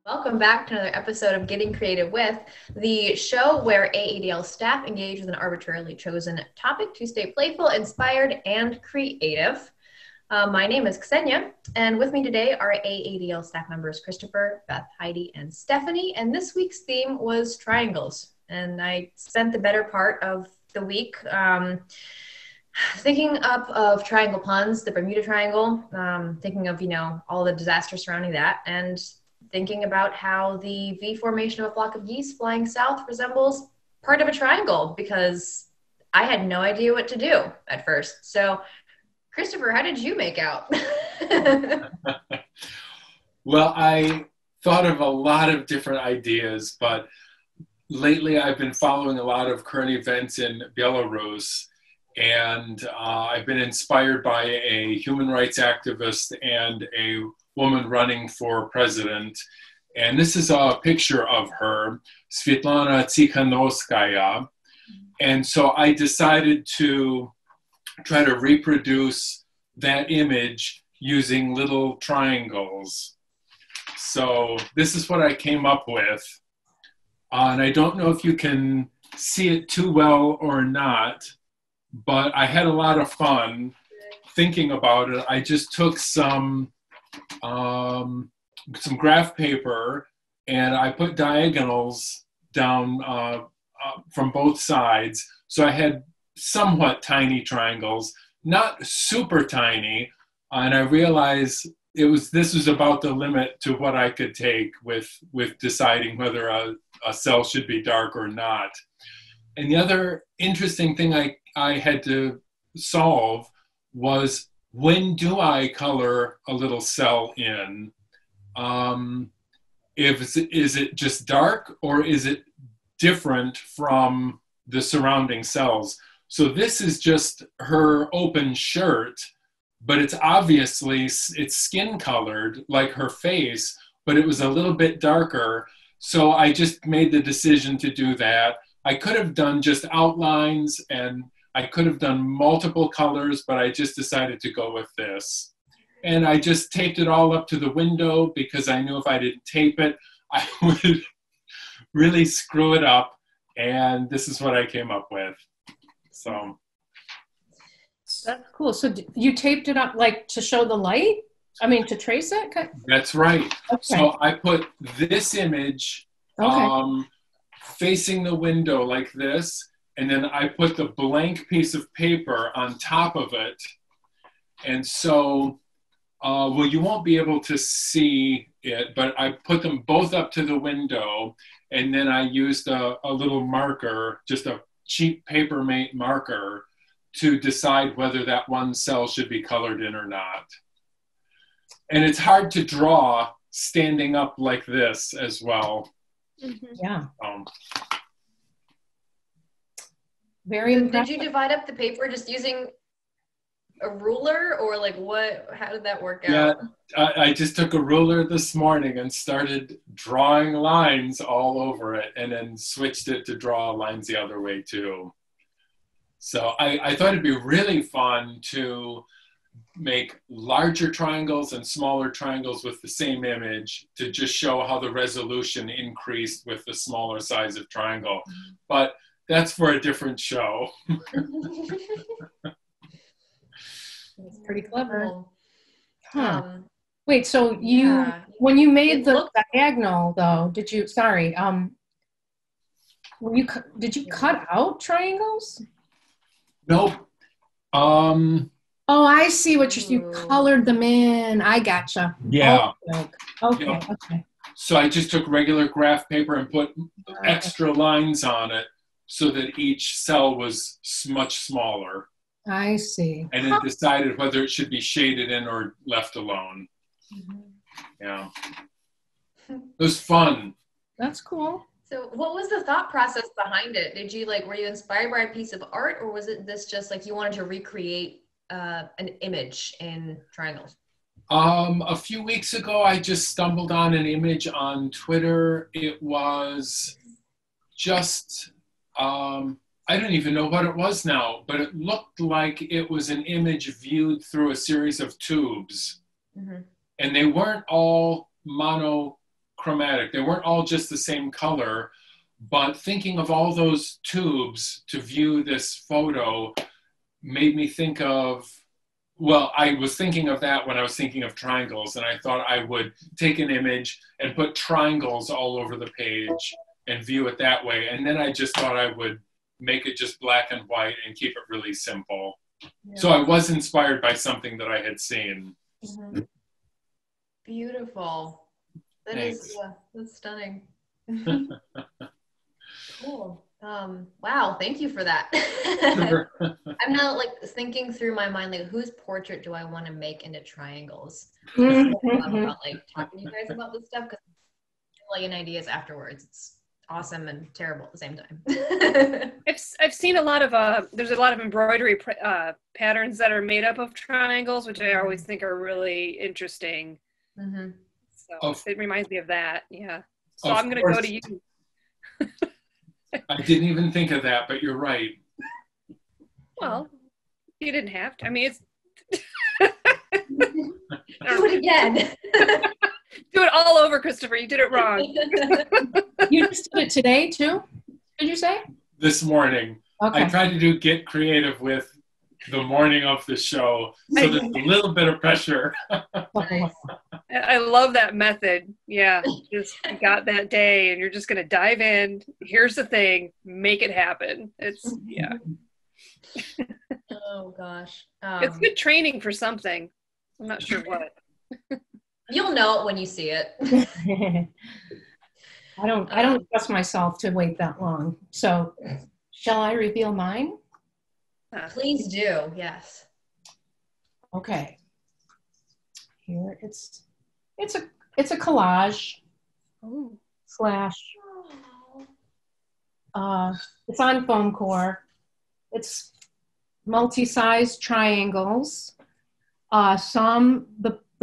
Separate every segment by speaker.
Speaker 1: Welcome back to another episode of Getting Creative With, the show where AADL staff engage with an arbitrarily chosen topic to stay playful, inspired, and creative. My name is Ksenia, and with me today are AADL staff members Christopher, Beth, Heidi, and Stephanie, and this week's theme was triangles. And I spent the better part of the week thinking up of triangle puns, the Bermuda Triangle, thinking of, all the disaster surrounding that, and thinking about how the V formation of a flock of geese flying south resembles part of a triangle, because I had no idea what to do at first. So, Christopher, how did you make out?
Speaker 2: Well, I thought of a lot of different ideas, but lately I've been following a lot of current events in Belarus, and I've been inspired by a human rights activist and a woman running for president. And this is a picture of her, Svetlana Tsikhanouskaya. And so I decided to try to reproduce that image using little triangles. So this is what I came up with. And I don't know if you can see it too well or not, but I had a lot of fun thinking about it. I just took some graph paper and I put diagonals down from both sides. So I had somewhat tiny triangles, not super tiny. And I realized this was about the limit to what I could take with deciding whether a cell should be dark or not. And the other interesting thing I had to solve was, when do I color a little cell in? Is it just dark, or is it different from the surrounding cells? So this is just her open shirt, but it's skin colored like her face, but it was a little bit darker. So I just made the decision to do that. I could have done just outlines, and I could have done multiple colors, but I just decided to go with this. And I just taped it all up to the window because I knew if I didn't tape it, I would really screw it up. And this is what I came up with. So
Speaker 3: that's cool. So you taped it up like to show the light? I mean, to trace it?
Speaker 2: That's right. Okay. So I put this image facing the window like this, and then I put the blank piece of paper on top of it. And so, well, you won't be able to see it, but I put them both up to the window, and then I used a little marker, just a cheap Papermate marker, to decide whether that one cell should be colored in or not. And it's hard to draw standing up like this as well.
Speaker 3: Mm-hmm. Yeah. Very impressive.
Speaker 1: Did you divide up the paper just using a ruler, or like what? How did that work out?
Speaker 2: Yeah, I just took a ruler this morning and started drawing lines all over it, and then switched it to draw lines the other way too. So I thought it'd be really fun to make larger triangles and smaller triangles with the same image to just show how the resolution increased with the smaller size of triangle. But that's for a different show.
Speaker 3: That's pretty clever. Wait, so when you made the diagonal though, did you cut out triangles?
Speaker 2: Nope.
Speaker 3: Oh, I see what you colored them in. I gotcha.
Speaker 2: Yeah.
Speaker 3: Okay.
Speaker 2: So I just took regular graph paper and put extra lines on it so that each cell was much smaller.
Speaker 3: I see.
Speaker 2: And then decided whether it should be shaded in or left alone.
Speaker 3: Mm-hmm.
Speaker 2: Yeah. It was fun.
Speaker 3: That's cool.
Speaker 1: So what was the thought process behind it? Did you were you inspired by a piece of art, or was it just like you wanted to recreate an image in triangles?
Speaker 2: A few weeks ago, I just stumbled on an image on Twitter. It was just, I I don't even know what it was now, but it looked like it was an image viewed through a series of tubes. Mm-hmm. And they weren't all monochromatic. They weren't all just the same color, but thinking of all those tubes to view this photo made me think of, well, I was thinking of that when I was thinking of triangles, and I thought I would take an image and put triangles all over the page and view it that way. And then I just thought I would make it just black and white and keep it really simple. Yeah. So I was inspired by something that I had seen.
Speaker 1: Mm-hmm. Beautiful. That
Speaker 2: Thanks.
Speaker 1: is, yeah, that's stunning. Cool. Wow, thank you for that. Sure. I'm now like thinking through my mind, like whose portrait do I want to make into triangles? I love about like talking to you guys about this stuff because a million ideas afterwards. It's awesome and terrible at the same time.
Speaker 4: I've seen a lot of there's a lot of embroidery patterns that are made up of triangles, which I always think are really interesting. Mm-hmm. So it reminds me of that. Yeah. So I'm going to go to you.
Speaker 2: I didn't even think of that, but you're right.
Speaker 4: Well, you didn't have to. I mean, it's
Speaker 1: do it again.
Speaker 4: Do it all over, Christopher. You did it wrong.
Speaker 3: You just did it today too? Did you say?
Speaker 2: This morning. Okay. I tried to get creative with the morning of the show, so there's a little bit of pressure.
Speaker 4: Nice. I love that method. Yeah, just you got that day, and you're just going to dive in. Here's the thing, make it happen. It's yeah.
Speaker 1: Oh gosh,
Speaker 4: it's good training for something. I'm not sure what.
Speaker 1: You'll know it when you see it.
Speaker 3: I don't trust myself to wait that long. So, shall I reveal mine?
Speaker 1: Please do. Yes.
Speaker 3: Okay. Here it's a collage.
Speaker 4: Oh.
Speaker 3: Slash. It's on foam core. It's multi-size triangles.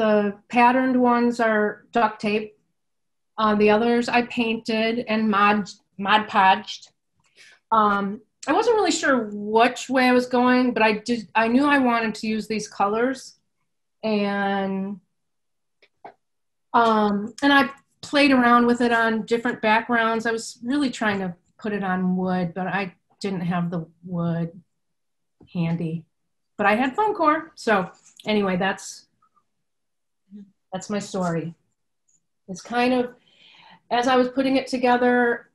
Speaker 3: The patterned ones are duct tape. The others I painted and Mod Podged. I wasn't really sure which way I was going, but I knew I wanted to use these colors, and I played around with it on different backgrounds. I was really trying to put it on wood, but I didn't have the wood handy. But I had foam core, so anyway, that's my story. It's kind of, as I was putting it together,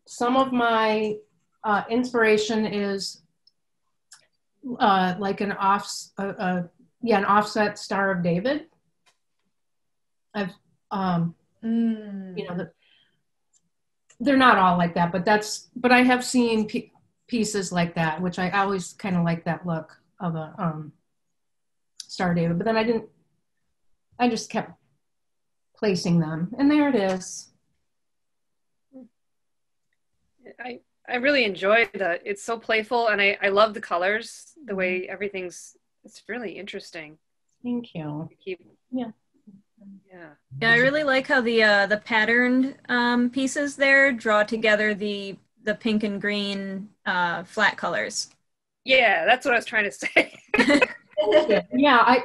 Speaker 3: some of my inspiration is like an offset Star of David. I've they're not all like that, but I have seen pieces like that, which I always kind of like that look of a Star of David. But then I just kept placing them, and there it is.
Speaker 4: I really enjoy it's so playful, and I love the colors, the way it's really interesting.
Speaker 3: Thank you.
Speaker 4: Yeah.
Speaker 5: Yeah, I really like how the patterned pieces there draw together the pink and green flat colors.
Speaker 4: Yeah, that's what I was trying to say.
Speaker 3: Yeah,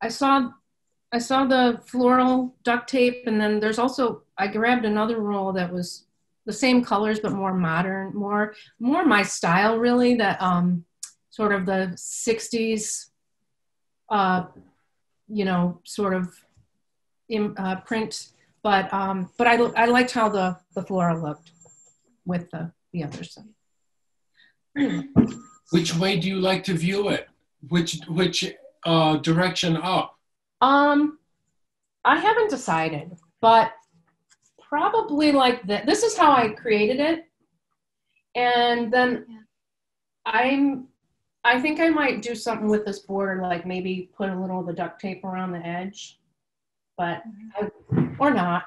Speaker 3: I saw the floral duct tape, and then there's also, I grabbed another roll that was the same colors but more modern, more my style really, that sort of the 60s sort of print, but I liked how the floral looked with the other side.
Speaker 2: Which way do you like to view it? Which direction up?
Speaker 3: I haven't decided, but probably like that. This is how I created it, and then I think I might do something with this border, like maybe put a little of the duct tape around the edge, but or not.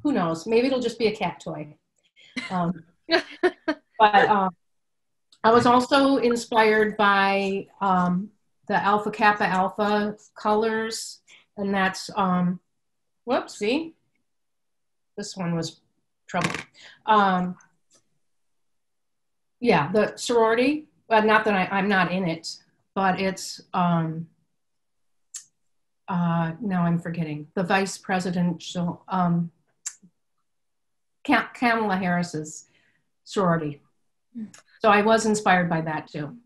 Speaker 3: Who knows? Maybe it'll just be a cat toy. But I was also inspired by the Alpha Kappa Alpha colors, and that's whoops, see? This one was trouble. Yeah, the sorority, but not that I'm not in it, but it's, now I'm forgetting, the vice presidential, Kamala Harris's sorority. So I was inspired by that too.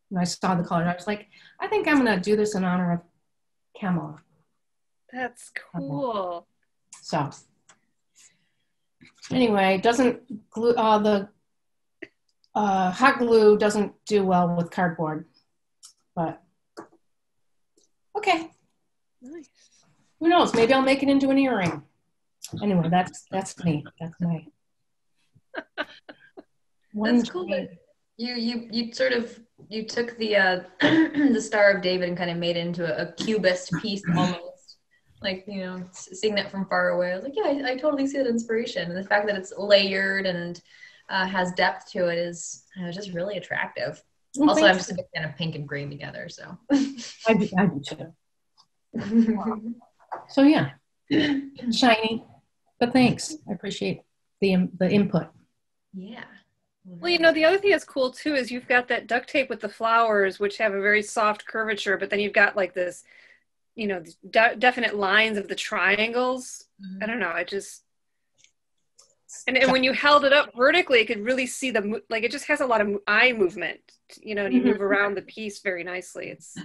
Speaker 3: When I saw the colors, I was like, I think I'm going to do this in honor of Kamala.
Speaker 4: That's cool.
Speaker 3: So anyway, doesn't glue, the hot glue doesn't do well with cardboard, but okay.
Speaker 4: Nice.
Speaker 3: Who knows? Maybe I'll make it into an earring. Anyway, that's me. That's my.
Speaker 1: That's cool. You sort of took the the Star of David and kind of made it into a cubist piece almost. Like, you know, seeing that from far away, I was like, yeah, I totally see that inspiration. And the fact that it's layered and has depth to it is just really attractive. Well, also, I'm just a big fan of pink and green together, so.
Speaker 3: I do too. So yeah, shiny, but thanks. I appreciate the input.
Speaker 1: Yeah.
Speaker 4: Well, you know, the other thing that's cool too is you've got that duct tape with the flowers, which have a very soft curvature, but then you've got like this, you know, definite lines of the triangles. I don't know. And when you held it up vertically, you could really see like it just has a lot of eye movement, you know, and you move around the piece very nicely. It's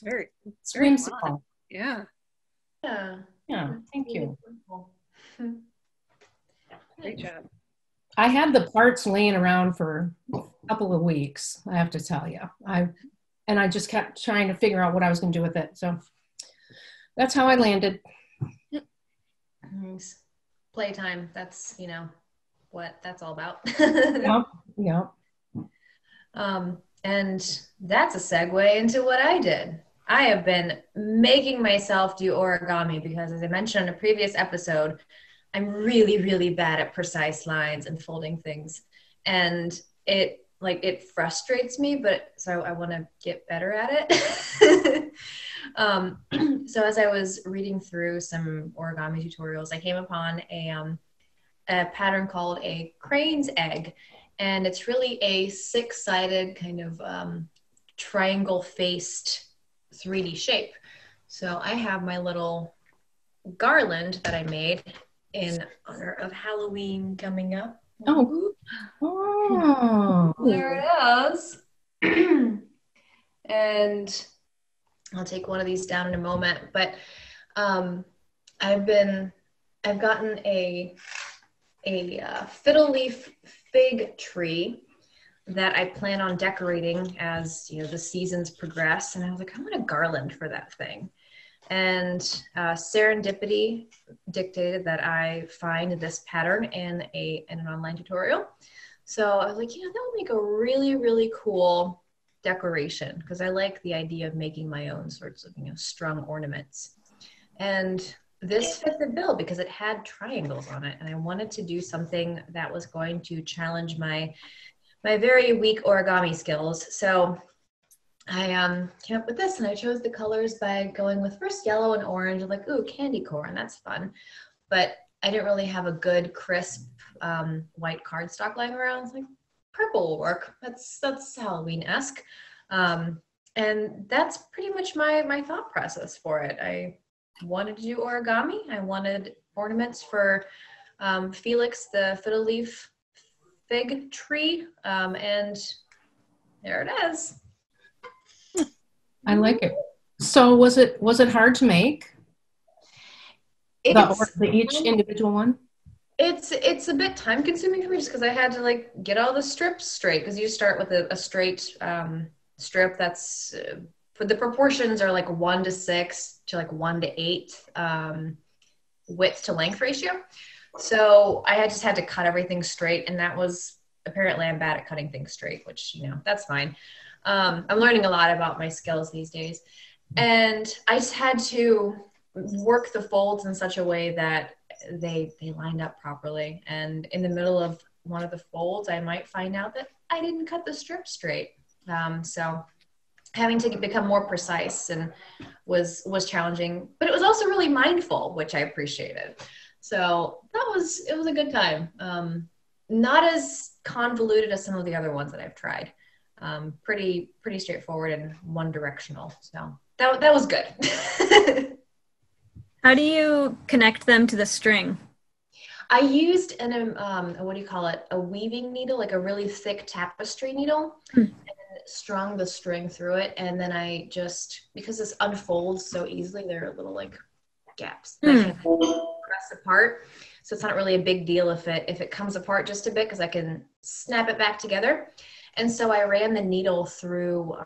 Speaker 4: very fun. Yeah.
Speaker 3: Yeah. Thank you.
Speaker 4: Great job.
Speaker 3: I had the parts laying around for a couple of weeks, I have to tell you. I just kept trying to figure out what I was going to do with it. So that's how I landed.
Speaker 1: Nice. Playtime. That's, you know, what that's all about.
Speaker 3: Yep.
Speaker 1: And that's a segue into what I did. I have been making myself do origami because, as I mentioned in a previous episode, I'm really, really bad at precise lines and folding things. And it frustrates me, but so I want to get better at it. So as I was reading through some origami tutorials, I came upon a pattern called a crane's egg. And it's really a 6-sided kind of triangle-faced 3D shape. So I have my little garland that I made in honor of Halloween coming up.
Speaker 3: Oh.
Speaker 1: There it is. And I'll take one of these down in a moment, but I've gotten a fiddle leaf fig tree that I plan on decorating as, you know, the seasons progress. And I was like, I want a garland for that thing. And serendipity dictated that I find this pattern in an online tutorial. So I was like, you know, that would make a really, really cool decoration because I like the idea of making my own sorts of, you know, strung ornaments. And this fit the bill because it had triangles on it. And I wanted to do something that was going to challenge my very weak origami skills. So I came up with this, and I chose the colors by going with first yellow and orange. I'm like, ooh, candy corn, that's fun. But I didn't really have a good, crisp white cardstock lying around. I was like, purple will work. That's Halloween-esque. And that's pretty much my thought process for it. I wanted to do origami. I wanted ornaments for Felix, the fiddle leaf fig tree, and there it is.
Speaker 3: I like it. So was it hard to make? Each individual one?
Speaker 1: It's a bit time consuming for me just because I had to like get all the strips straight, because you start with a straight strip that's the proportions are like 1:6 to like 1:8 width to length ratio. So I just had to cut everything straight, and that was, apparently I'm bad at cutting things straight, which, you know, that's fine. I'm learning a lot about my skills these days. And I just had to work the folds in such a way that they lined up properly. And in the middle of one of the folds, I might find out that I didn't cut the strip straight. So having to become more precise and was challenging, but it was also really mindful, which I appreciated. So it was a good time. Not as convoluted as some of the other ones that I've tried. Pretty straightforward and one directional. So that was good.
Speaker 5: How do you connect them to the string?
Speaker 1: I used what do you call it? A weaving needle, like a really thick tapestry needle, and strung the string through it. And then I just, because this unfolds so easily, there are little like gaps that I can press apart. So it's not really a big deal if it comes apart just a bit, because I can snap it back together. And so I ran the needle through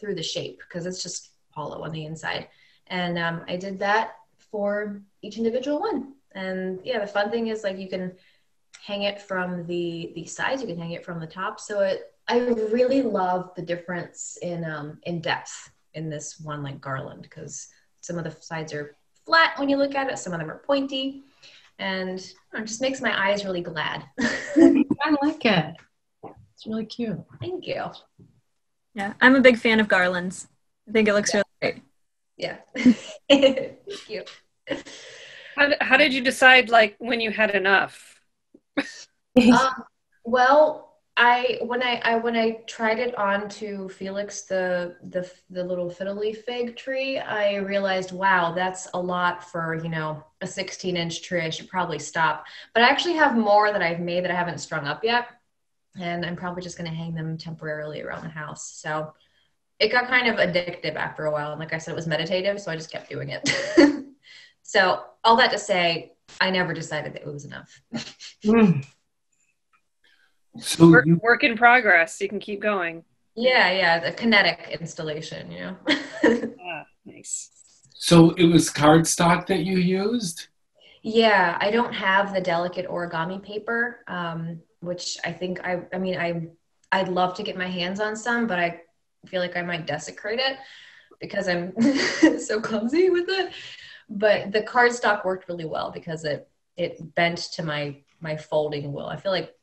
Speaker 1: the shape, because it's just hollow on the inside. And I did that for each individual one. And yeah, the fun thing is, like, you can hang it from the sides, you can hang it from the top. So I really love the difference in depth in this one, like, garland, because some of the sides are flat when you look at it, some of them are pointy, and it just makes my eyes really glad.
Speaker 3: I like it. It's really cute.
Speaker 1: Thank you.
Speaker 5: Yeah, I'm a big fan of garlands. I think it looks really great.
Speaker 1: Yeah. Thank you.
Speaker 4: How did you decide, like, when you had enough?
Speaker 1: Well, when I tried it on to Felix, the little fiddly fig tree, I realized, wow, that's a lot for, you know, a 16-inch tree. I should probably stop. But I actually have more that I've made that I haven't strung up yet, and I'm probably just going to hang them temporarily around the house. So it got kind of addictive after a while. And like I said, it was meditative, so I just kept doing it. So all that to say, I never decided that it was enough.
Speaker 2: So
Speaker 4: work in progress. You can keep going.
Speaker 1: Yeah, the kinetic installation, you know.
Speaker 4: Nice.
Speaker 2: So it was cardstock that you used?
Speaker 1: Yeah, I don't have the delicate origami paper, which I think I'd love to get my hands on some, but I feel like I might desecrate it because I'm so clumsy with it. But the cardstock worked really well because it bent to my folding wheel. I feel like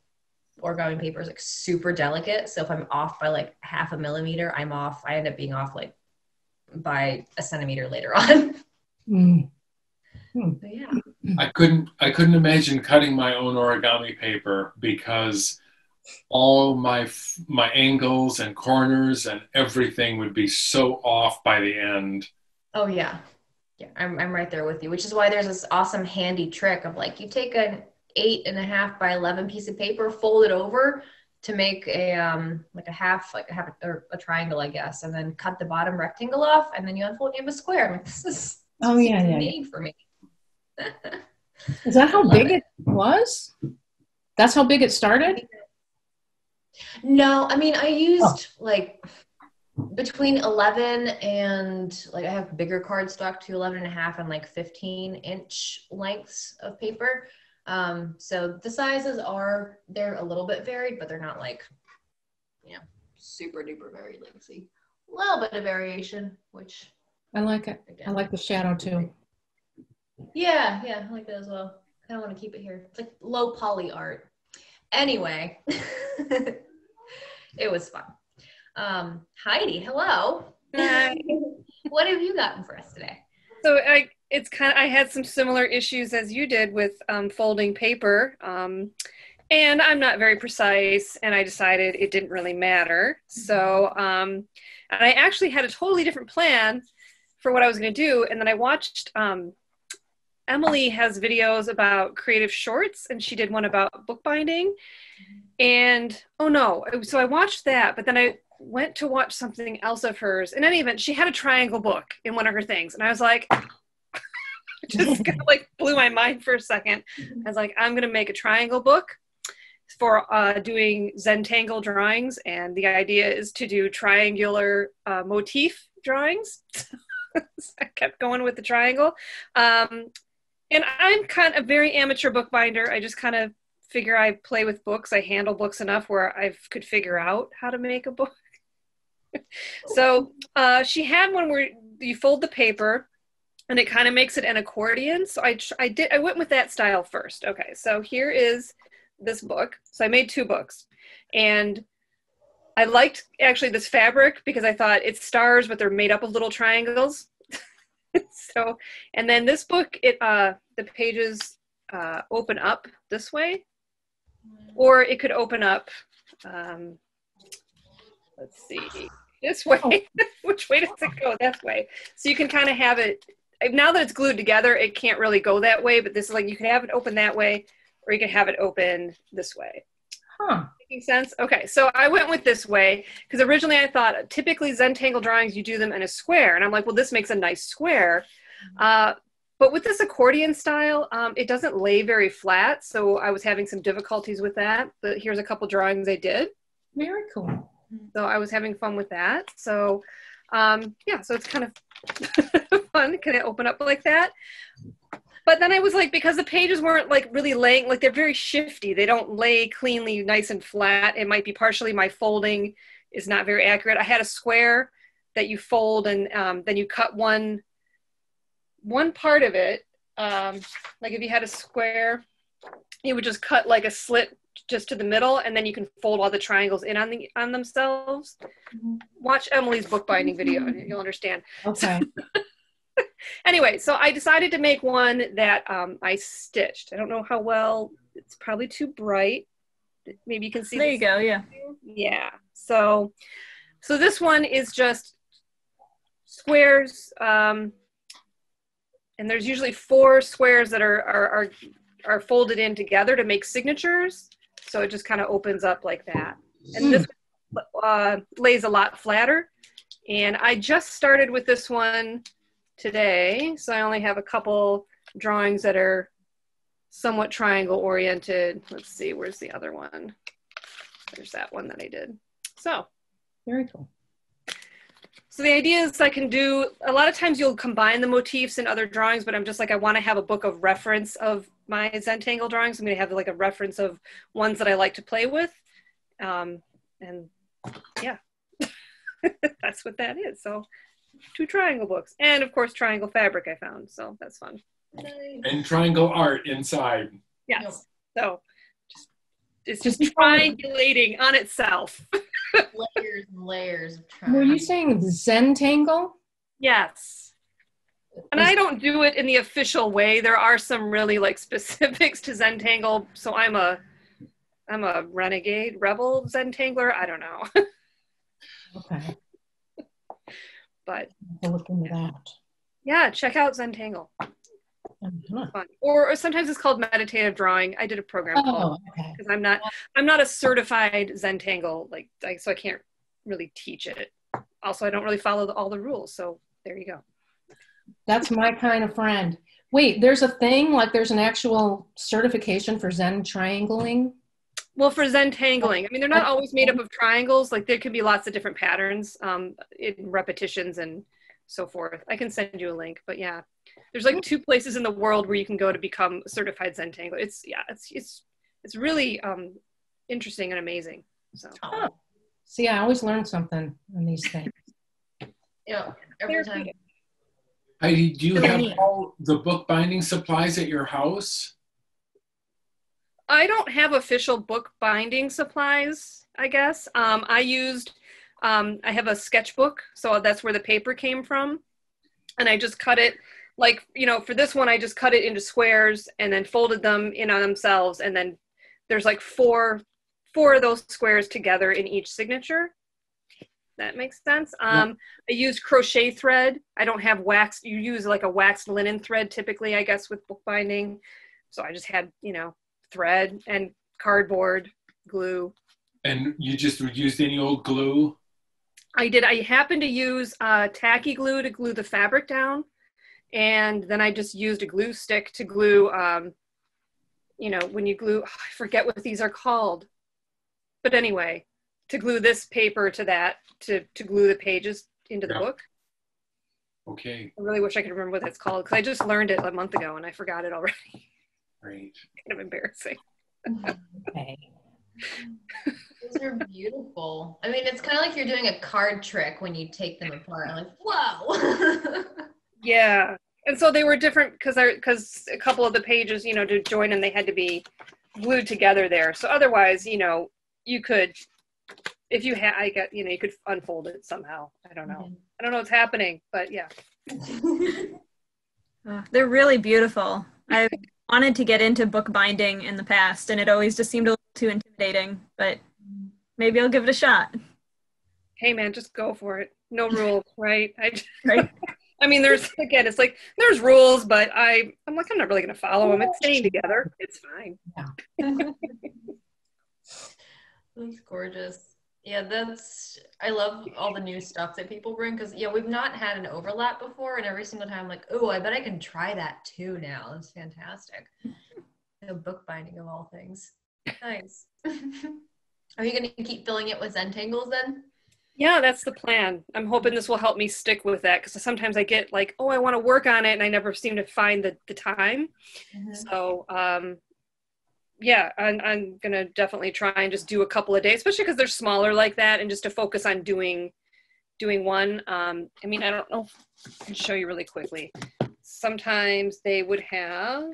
Speaker 1: origami paper is like super delicate, so if I'm off by like 0.5 millimeter, I'm off. I end up being off like by 1 centimeter later on. But yeah,
Speaker 2: I couldn't imagine cutting my own origami paper, because all my angles and corners and everything would be so off by the end.
Speaker 1: Oh yeah, I'm right there with you, which is why there's this awesome handy trick of, like, you take an 8.5 by 11 piece of paper, fold it over to make a triangle, I guess, and then cut the bottom rectangle off, and then you unfold, you have a square. I'm like, this is made for me.
Speaker 3: Is that how big it was? That's how big it started?
Speaker 1: No, I mean, I used like between 11 and, like, I have bigger cardstock to 11.5 and like 15-inch lengths of paper. So the sizes they're a little bit varied, but they're not like, you know, super duper very lengthy. A little bit of variation, which
Speaker 3: I like it. Again, I like the shadow too.
Speaker 1: Yeah, I like that as well. I kind of want to keep it here. It's like low poly art. Anyway, it was fun. Heidi, hello.
Speaker 4: Hi.
Speaker 1: What have you gotten for us today?
Speaker 4: So I had some similar issues as you did with folding paper, and I'm not very precise, and I decided it didn't really matter. So, and I actually had a totally different plan for what I was going to do, and then I watched, Emily has videos about creative shorts, and she did one about bookbinding, and so I watched that, but then I went to watch something else of hers. In any event, she had a triangle book in one of her things, and I was like, just kind of like blew my mind for a second. I was like, I'm going to make a triangle book for doing Zentangle drawings, and the idea is to do triangular motif drawings. So I kept going with the triangle. And I'm kind of a very amateur bookbinder. I just kind of figure I play with books. I handle books enough where I could figure out how to make a book. So she had one where you fold the paper and it kind of makes it an accordion. So I went with that style first. Okay, so here is this book. So I made 2 books, and I liked actually this fabric because I thought it's stars, but they're made up of little triangles. So, and then this book, the pages open up this way, or it could open up, let's see, this way. Which way does it go? That way. So you can kind of have it, now that it's glued together, it can't really go that way, but this is like, you can have it open that way, or you can have it open this way.
Speaker 3: Huh.
Speaker 4: Making sense? Okay, so I went with this way, because originally I thought, typically Zentangle drawings, you do them in a square, and I'm like, well, this makes a nice square. But with this accordion style, it doesn't lay very flat, so I was having some difficulties with that, but here's a couple drawings I did.
Speaker 3: Very cool.
Speaker 4: So I was having fun with that. So yeah, so it's kind of fun. Can it open up like that? But then I was like, because the pages weren't like really laying, like they're very shifty. They don't lay cleanly, nice and flat. It might be partially my folding is not very accurate. I had a square that you fold, and then you cut one part of it. Like if you had a square, you would just cut like a slit just to the middle, and then you can fold all the triangles in on themselves. Watch Emily's bookbinding video and you'll understand.
Speaker 3: Okay.
Speaker 4: Anyway, so I decided to make one that I stitched. I don't know how well, it's probably too bright. Maybe you can see.
Speaker 5: There you go, yeah.
Speaker 4: Yeah. So this one is just squares, and there's usually 4 squares that are folded in together to make signatures. So it just kind of opens up like that. And this lays a lot flatter. And I just started with this one today. So I only have a couple drawings that are somewhat triangle oriented. Let's see, where's the other one? There's that one that I did. So.
Speaker 3: Very cool.
Speaker 4: So the idea is I can do, a lot of times you'll combine the motifs in other drawings, but I'm just like, I want to have a book of reference of my Zentangle drawings. I'm going to have like a reference of ones that I like to play with. And yeah, that's what that is. So 2 triangle books, and of course triangle fabric I found. So that's fun.
Speaker 2: And triangle art inside.
Speaker 4: Yes. So it's just triangulating on itself.
Speaker 1: Layers and layers of triangle.
Speaker 3: Were you saying Zentangle?
Speaker 4: Yes. And I don't do it in the official way. There are some really like specifics to Zentangle. So I'm a renegade rebel Zentangler. I don't know.
Speaker 3: Okay.
Speaker 4: But
Speaker 3: I'll look into that.
Speaker 4: yeah, check out Zentangle. Fun. Or sometimes it's called meditative drawing. I did a program called, because I'm not a certified Zentangle, so I can't really teach it. Also, I don't really follow all the rules. So there you go.
Speaker 3: That's my kind of friend. Wait, there's a thing, like there's an actual certification for Zen triangling?
Speaker 4: Well, for Zentangling, I mean, they're not always made up of triangles. Like there could be lots of different patterns in repetitions and so forth. I can send you a link, but yeah, there's like 2 places in the world where you can go to become a certified Zentangler. It's really interesting and amazing. So.
Speaker 3: Oh. See, I always learn something on these things.
Speaker 1: Yeah, every time.
Speaker 2: Heidi, do you have all the bookbinding supplies at your house?
Speaker 4: I don't have official bookbinding supplies, I guess. I have a sketchbook, so that's where the paper came from. And I just cut it, like, for this one, I just cut it into squares and then folded them in on themselves. And then there's like four of those squares together in each signature. That makes sense. I use crochet thread. I don't have wax. You use like a waxed linen thread typically, I guess, with bookbinding. So I just had, thread and cardboard, glue.
Speaker 2: And you just used any old glue?
Speaker 4: I did. I happened to use tacky glue to glue the fabric down. And then I just used a glue stick to glue, when you glue, I forget what these are called. But anyway, to glue this paper to that, to glue the pages into the book.
Speaker 2: Okay.
Speaker 4: I really wish I could remember what it's called, because I just learned it a month ago and I forgot it already.
Speaker 2: Great.
Speaker 4: Kind of embarrassing.
Speaker 3: Okay.
Speaker 1: Those are beautiful. I mean, it's kind of like you're doing a card trick when you take them apart. I'm like, whoa.
Speaker 4: Yeah. And so they were different because a couple of the pages, to join them, they had to be glued together there. So otherwise, you could, if you had, you could unfold it somehow. I don't know. I don't know what's happening, but yeah.
Speaker 5: They're really beautiful. I've wanted to get into bookbinding in the past, and it always just seemed a little too intimidating, but maybe I'll give it a shot.
Speaker 4: Hey man, just go for it. No rules, right?
Speaker 5: Right.
Speaker 4: I mean, there's rules, but I'm like, I'm not really going to follow them. It's staying together. It's fine.
Speaker 3: Yeah.
Speaker 1: That's gorgeous. Yeah, I love all the new stuff that people bring because, yeah, we've not had an overlap before. And every single time I'm like, oh, I bet I can try that too now. That's fantastic. Bookbinding of all things. Nice. Are you going to keep filling it with Zentangles then?
Speaker 4: Yeah, that's the plan. I'm hoping this will help me stick with that because sometimes I get like, oh, I want to work on it and I never seem to find the time. Mm-hmm. So, yeah, I'm going to definitely try and just do a couple of days, especially because they're smaller like that, and just to focus on doing one. I mean, I don't know. I can show you really quickly. Sometimes they would have,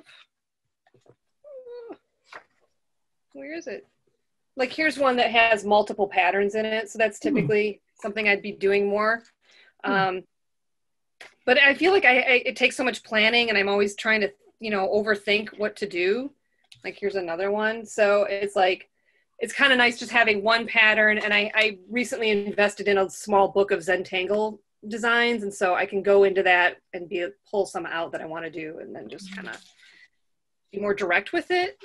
Speaker 4: where is it? Like here's one that has multiple patterns in it. So that's typically something I'd be doing more. But I feel like it takes so much planning, and I'm always trying to, overthink what to do. Like here's another one. So it's like, it's kind of nice just having one pattern. And I recently invested in a small book of Zentangle designs. And so I can go into that and pull some out that I want to do, and then just kind of be more direct with it,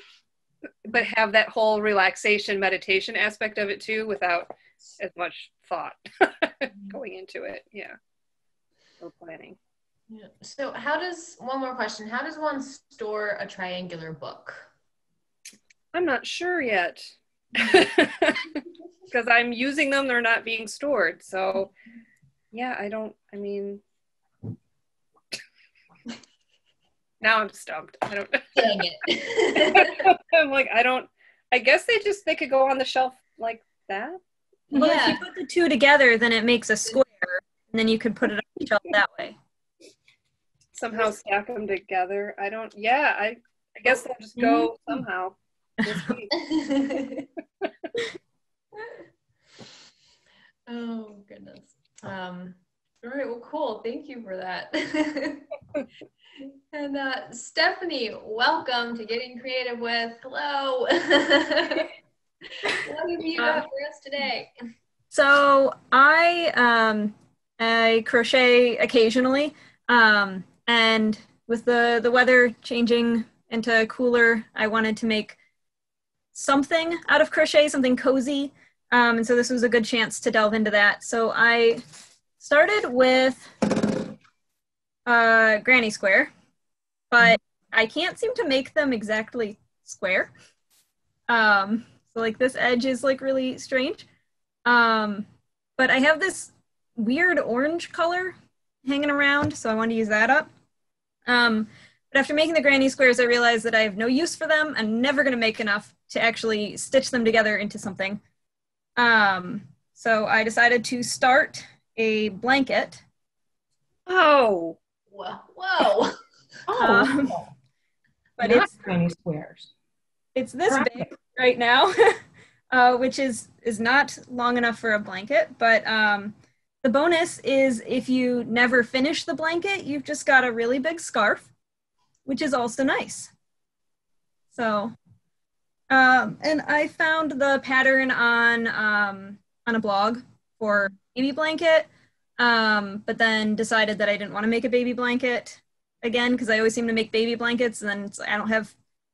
Speaker 4: but have that whole relaxation meditation aspect of it too, without as much thought going into it. Yeah. No planning.
Speaker 1: Yeah. So one more question, how does one store a triangular book?
Speaker 4: I'm not sure yet because I'm using them. They're not being stored. So yeah, now I'm stumped. I don't.
Speaker 1: Dang it.
Speaker 4: I'm like, I guess they could go on the shelf like that.
Speaker 5: Well, if you put the two together, then it makes a square, and then you could put it on the shelf that way.
Speaker 4: Somehow stack them together. I guess they'll just go somehow.
Speaker 1: Oh goodness. All right, well, cool. Thank you for that. And Stephanie, welcome to Getting Creative with. Hello. What have you got for us today?
Speaker 5: So I crochet occasionally, and with the weather changing into cooler, I wanted to make something out of crochet, something cozy, and so this was a good chance to delve into that. So I started with granny square, but I can't seem to make them exactly square. So like this edge is like really strange. But I have this weird orange color hanging around, so I want to use that up. But after making the granny squares, I realized that I have no use for them. I'm never going to make enough to actually stitch them together into something. So I decided to start a blanket.
Speaker 4: Oh.
Speaker 1: Whoa.
Speaker 3: But it's granny squares.
Speaker 5: It's this big right now, which is not long enough for a blanket. But the bonus is if you never finish the blanket, you've just got a really big scarf, which is also nice. So, and I found the pattern on a blog for baby blanket, but then decided that I didn't want to make a baby blanket again because I always seem to make baby blankets and then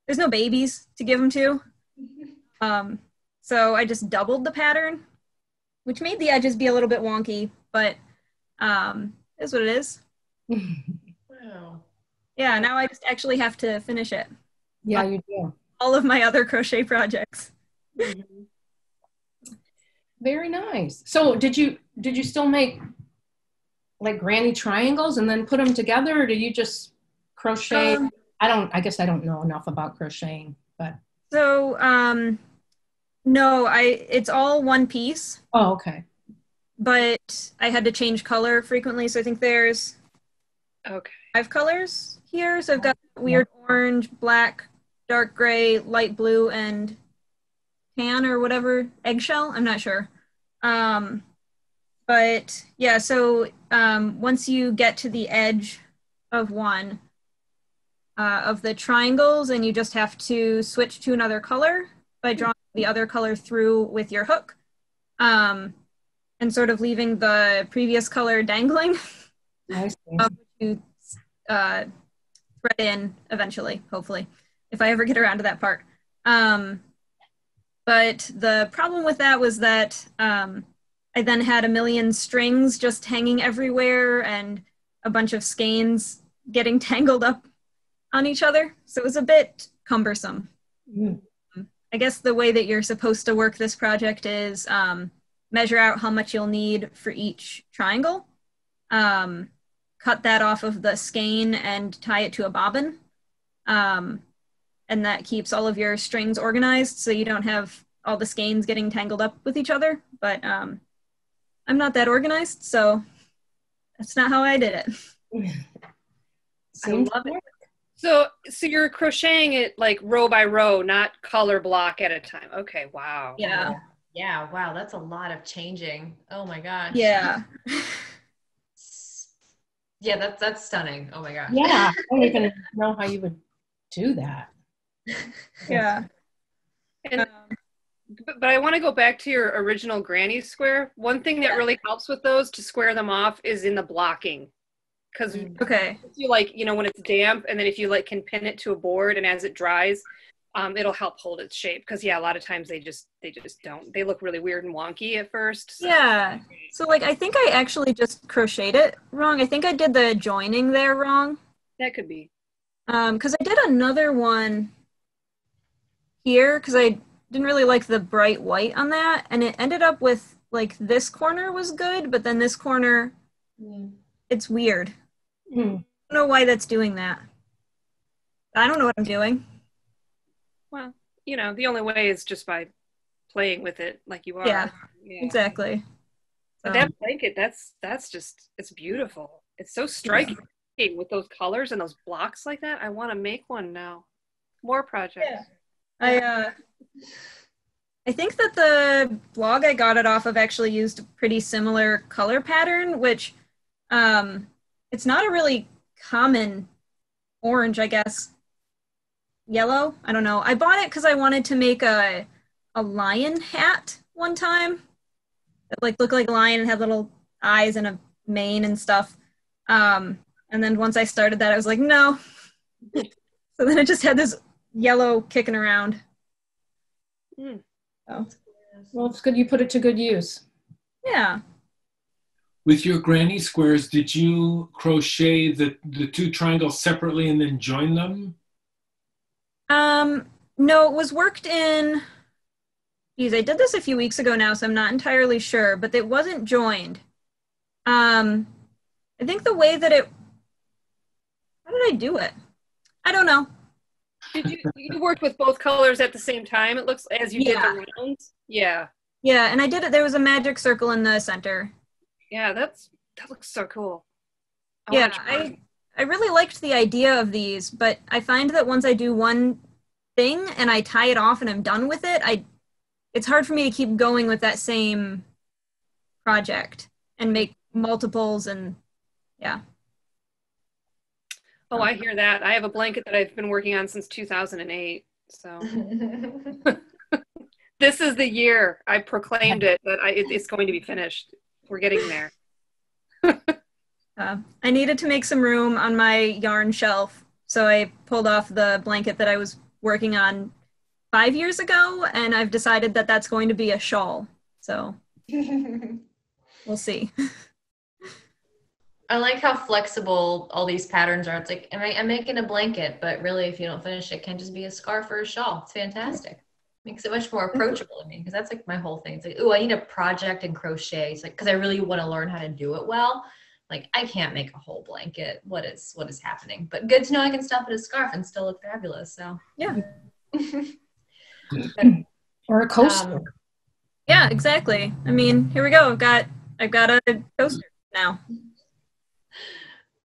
Speaker 5: there's no babies to give them to. So I just doubled the pattern, which made the edges be a little bit wonky, but is what it is.
Speaker 1: Wow.
Speaker 5: Yeah, now I just actually have to finish it.
Speaker 3: Yeah, you do.
Speaker 5: All of my other crochet projects.
Speaker 3: Very nice. So did you still make like granny triangles and then put them together, or do you just crochet? I guess I don't know enough about crocheting, but.
Speaker 5: So, no, it's all one piece.
Speaker 3: Oh, okay.
Speaker 5: But I had to change color frequently. So I think there's 5 colors here. So I've got weird orange, black, dark gray, light blue, and tan or whatever, eggshell. I'm not sure. But yeah, so once you get to the edge of one, of the triangles, and you just have to switch to another color by drawing the other color through with your hook, and sort of leaving the previous color dangling.
Speaker 3: I see.
Speaker 5: To thread in eventually, hopefully, if I ever get around to that part. But the problem with that was that I then had a million strings just hanging everywhere and a bunch of skeins getting tangled up on each other. So it was a bit cumbersome.
Speaker 3: Mm.
Speaker 5: I guess the way that you're supposed to work this project is measure out how much you'll need for each triangle, cut that off of the skein and tie it to a bobbin. And that keeps all of your strings organized so you don't have all the skeins getting tangled up with each other. But I'm not that organized, so that's not how I did it.
Speaker 1: I love it.
Speaker 4: So you're crocheting it like row by row, not color block at a time. Okay, wow.
Speaker 5: Yeah.
Speaker 1: Yeah, wow, that's a lot of changing. Oh my gosh.
Speaker 5: Yeah.
Speaker 1: Yeah, that's stunning. Oh my gosh.
Speaker 3: Yeah, I don't even know how you would do that.
Speaker 5: Yeah.
Speaker 4: And, but I want to go back to your original granny square. One thing that really helps with those to square them off is in the blocking. Because
Speaker 5: okay,
Speaker 4: you like, you know, when it's damp, and then if you like can pin it to a board, and as it dries, it'll help hold its shape. Because yeah, a lot of times they just don't. They look really weird and wonky at first. So.
Speaker 5: Yeah. So like I think I actually just crocheted it wrong. I think I did the joining there wrong.
Speaker 4: That could be.
Speaker 5: Because I did another one here because I didn't really like the bright white on that, and it ended up with like this corner was good, but then this corner, it's weird. I don't know why that's doing that. I don't know what I'm doing.
Speaker 4: Well, you know, the only way is just by playing with it like you are.
Speaker 5: Yeah. Exactly.
Speaker 4: But that blanket, that's just, it's beautiful. It's so striking with those colors and those blocks like that. I want to make one now. More projects.
Speaker 5: Yeah. I think that the blog I got it off of actually used a pretty similar color pattern, which it's not a really common orange, I guess. Yellow? I don't know. I bought it because I wanted to make a lion hat one time. It like looked like a lion and had little eyes and a mane and stuff. And then once I started that, I was like, no. So then it just had this yellow kicking around. So.
Speaker 3: Well, it's good you put it to good use.
Speaker 5: Yeah.
Speaker 2: With your granny squares, did you crochet the two triangles separately and then join them?
Speaker 5: No, it was worked in, geez, I did this a few weeks ago now, so I'm not entirely sure, but it wasn't joined. I think the way that how did I do it? I don't know.
Speaker 4: Did you worked with both colors at the same time? It looks as you did the rounds. Yeah.
Speaker 5: Yeah, and I did it. There was a magic circle in the center.
Speaker 4: Yeah, that looks so cool.
Speaker 5: I really liked the idea of these, but I find that once I do one thing and I tie it off and I'm done with it, it's hard for me to keep going with that same project and make multiples and yeah.
Speaker 4: Oh, I hear that. I have a blanket that I've been working on since 2008. So this is the year I proclaimed it that it's going to be finished. We're getting there.
Speaker 5: I needed to make some room on my yarn shelf, so I pulled off the blanket that I was working on 5 years ago, and I've decided that that's going to be a shawl. So we'll see.
Speaker 1: I like how flexible all these patterns are. It's like, I'm making a blanket, but really, if you don't finish it, it can just be a scarf or a shawl. It's fantastic. Makes it much more approachable to me, because that's like my whole thing. It's like, oh, I need a project in crochet. It's like, because I really want to learn how to do it well. Like, I can't make a whole blanket. What is happening? But good to know I can stuff it in a scarf and still look fabulous. So
Speaker 5: yeah.
Speaker 3: Or a coaster.
Speaker 5: Yeah, exactly. I mean, here we go. I've got a coaster now.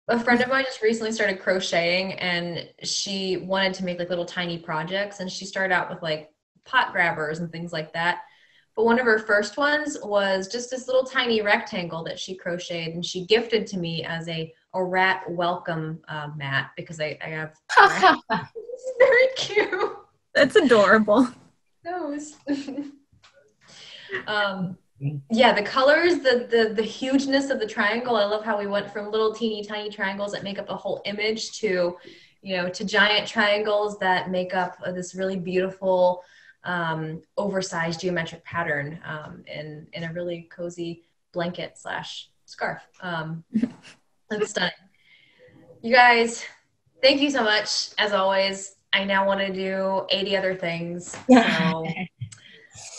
Speaker 1: A friend of mine just recently started crocheting, and she wanted to make like little tiny projects, and she started out with like pot grabbers and things like that. but one of her first ones was just this little tiny rectangle that she crocheted, and she gifted to me as a rat welcome mat, because I have It's very cute.
Speaker 5: That's adorable.
Speaker 1: Nose. Yeah, the colors, the hugeness of the triangle. I love how we went from little teeny tiny triangles that make up a whole image to, you know, to giant triangles that make up this really beautiful oversized geometric pattern in a really cozy blanket / scarf. That's stunning. You guys, thank you so much. As always, I now want to do 80 other things. So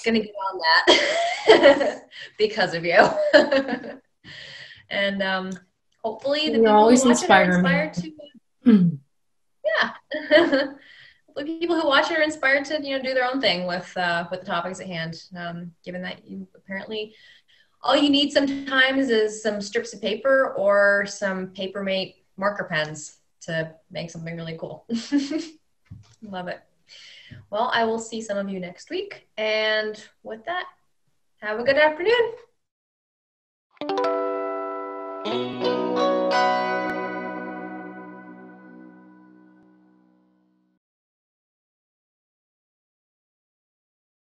Speaker 1: gonna get on that because of you. And hopefully the people
Speaker 3: always
Speaker 1: who watch it are inspired
Speaker 3: me.
Speaker 1: to the people who watch it are inspired to, you know, do their own thing with the topics at hand. Given that you apparently all you need sometimes is some strips of paper or some Papermate marker pens to make something really cool. Love it. Well, I will see some of you next week. And with that, have a good afternoon.